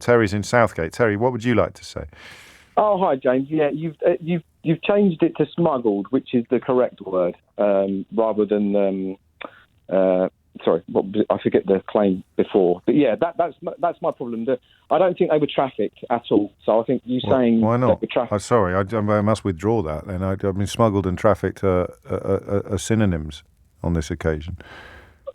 Terry's in Southgate. Terry, what would you like to say? Oh, hi, James. Yeah, you've changed it to smuggled, which is the correct word, rather than sorry, I forget the claim before. But yeah, that's my problem. I don't think they were trafficked at all. So I think you saying why not? They were trafficked. Sorry, I must withdraw that. Then I mean, smuggled and trafficked are synonyms on this occasion.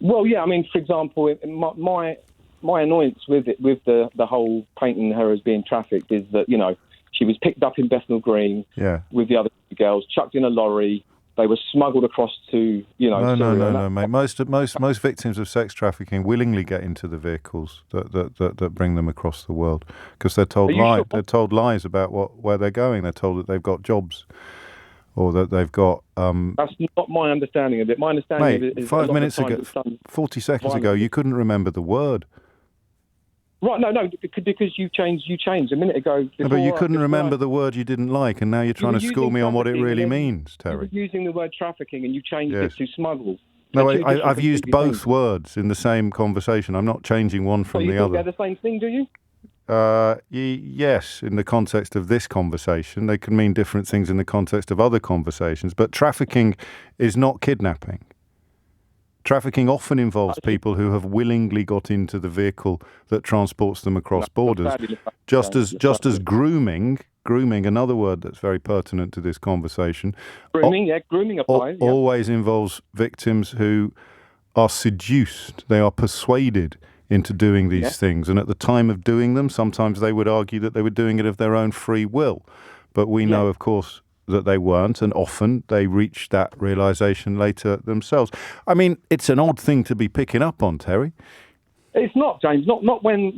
Well, yeah. I mean, for example, my annoyance with the whole painting her as being trafficked is that she was picked up in Bethnal Green with the other girls, chucked in a lorry. They were smuggled across to, Syria. No, mate. Most victims of sex trafficking willingly get into the vehicles that bring them across the world because they're told Sure? They're told lies about where they're going. They're told that they've got jobs or that they've got. That's not my understanding of it. My understanding of it is 5 minutes ago, 40 seconds ago, you couldn't remember the word. Right, no, because you changed a minute ago. But you couldn't remember the word you didn't like, and now you're trying to school me on what it really means, Terry. You were using the word trafficking, and you changed it to smuggle. No, I've used both words in the same conversation. I'm not changing one from the other. They're the same thing, do you? Yes, in the context of this conversation. They can mean different things in the context of other conversations, but trafficking is not kidnapping. Trafficking often involves people who have willingly got into the vehicle that transports them across borders. Just as grooming, another word that's very pertinent to this conversation. Grooming applies. Always involves victims who are seduced. They are persuaded into doing these things. And at the time of doing them, sometimes they would argue that they were doing it of their own free will. But we know, of course, that they weren't, and often they reach that realisation later themselves. I mean, it's an odd thing to be picking up on, Terry. It's not, James. Not when.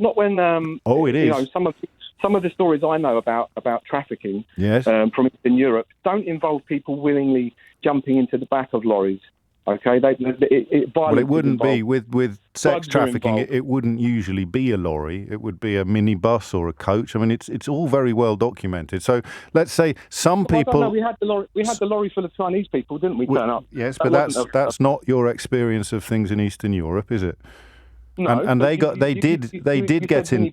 Oh, it is. Some of the stories I know about trafficking from Eastern Europe don't involve people willingly jumping into the back of lorries. Okay, it wouldn't be with sex trafficking. It wouldn't usually be a lorry. It would be a minibus or a coach. I mean, it's all very well documented. So let's say some people. We had the lorry full of Chinese people, didn't we? Turn up. Yes, but that's not your experience of things in Eastern Europe, is it? No, and they did get in.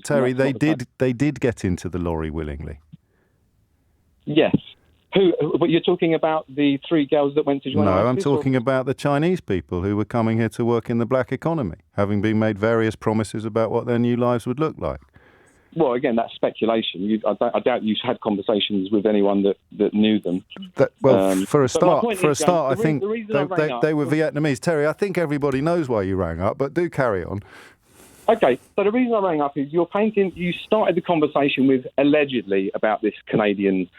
Terry, they did get into the lorry willingly. Yes. But you're talking about the 3 girls that went to join? No, I'm talking about the Chinese people who were coming here to work in the black economy, having been made various promises about what their new lives would look like. Well, again, that's speculation. I doubt you had conversations with anyone that knew them. For a start, I think they were Vietnamese. Terry, I think everybody knows why you rang up, but do carry on. Okay, so the reason I rang up is you started the conversation with allegedly about this Canadian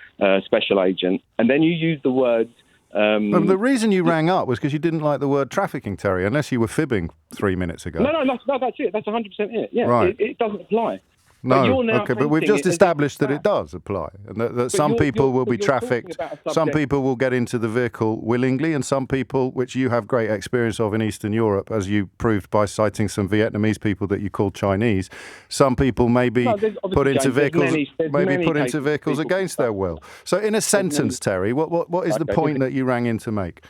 special agent, and then you used the words... the reason you rang up was because you didn't like the word trafficking, Terry, unless you were fibbing 3 minutes ago. No, that's it. That's 100% it. Yeah, right. It doesn't apply. No, but we've just established that it does apply, and that some people will be trafficked, some people will get into the vehicle willingly, and some people, which you have great experience of in Eastern Europe, as you proved by citing some Vietnamese people that you called Chinese, some people may be put into vehicles against their will. So in a sentence, Terry, what is the point that you rang in to make?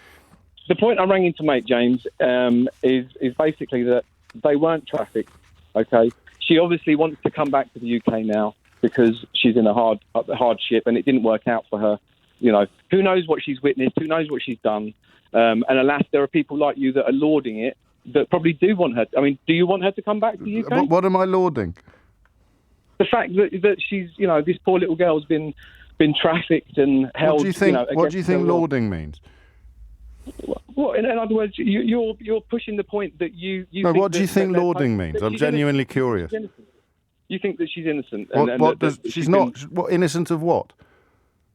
The point I rang in to make, James, is basically that they weren't trafficked, okay? She obviously wants to come back to the UK now because she's in a hardship and it didn't work out for her. Who knows what she's witnessed? Who knows what she's done? And alas, there are people like you that are lauding it that probably do want her. I mean, do you want her to come back to the UK? What am I lauding? The fact that she's, this poor little girl's been trafficked and held. What do you think lauding means? Well, in other words, you're pushing the point that you. No, what do you think lauding means? I'm genuinely curious. You think that she's innocent? She's not. What, innocent of what?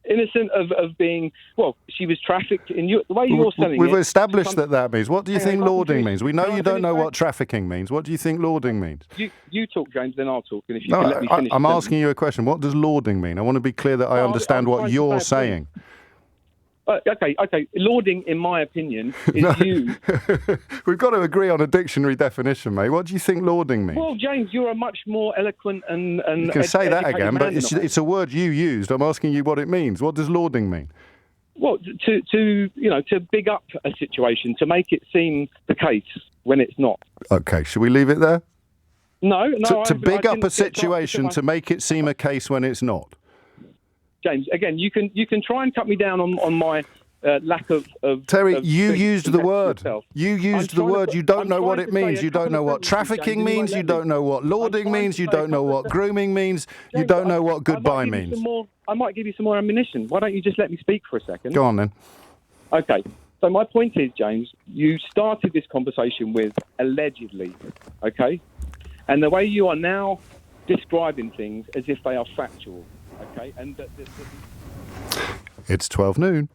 Innocent of being. Well, she was trafficked in the way you're selling it. We've established that means. What do you think lauding means? We know you don't know what trafficking means. What do you think lauding means? You talk, James, then I'll talk. And if you can let me finish. I'm asking you a question. What does lauding mean? I want to be clear that I understand what you're saying. Okay. Lauding, in my opinion, is you. We've got to agree on a dictionary definition, mate. What do you think lauding means? Well, James, you're a much more eloquent and you can say that again, but it's a word you used. I'm asking you what it means. What does lauding mean? Well, to big up a situation, to make it seem the case when it's not. Okay, should we leave it there? No. To big up a situation to make it seem a case when it's not. James, again, you can try and cut me down on my lack of Terry, you used the word. Yourself. You used the word. You don't know what it means. You don't know what trafficking means. You don't know what lording means. You don't know what grooming means. You don't know what goodbye means. I might give you some more ammunition. Why don't you just let me speak for a second? Go on then. Okay. So my point is, James, you started this conversation with allegedly, okay? And the way you are now describing things as if they are factual, okay? And It's 12 noon.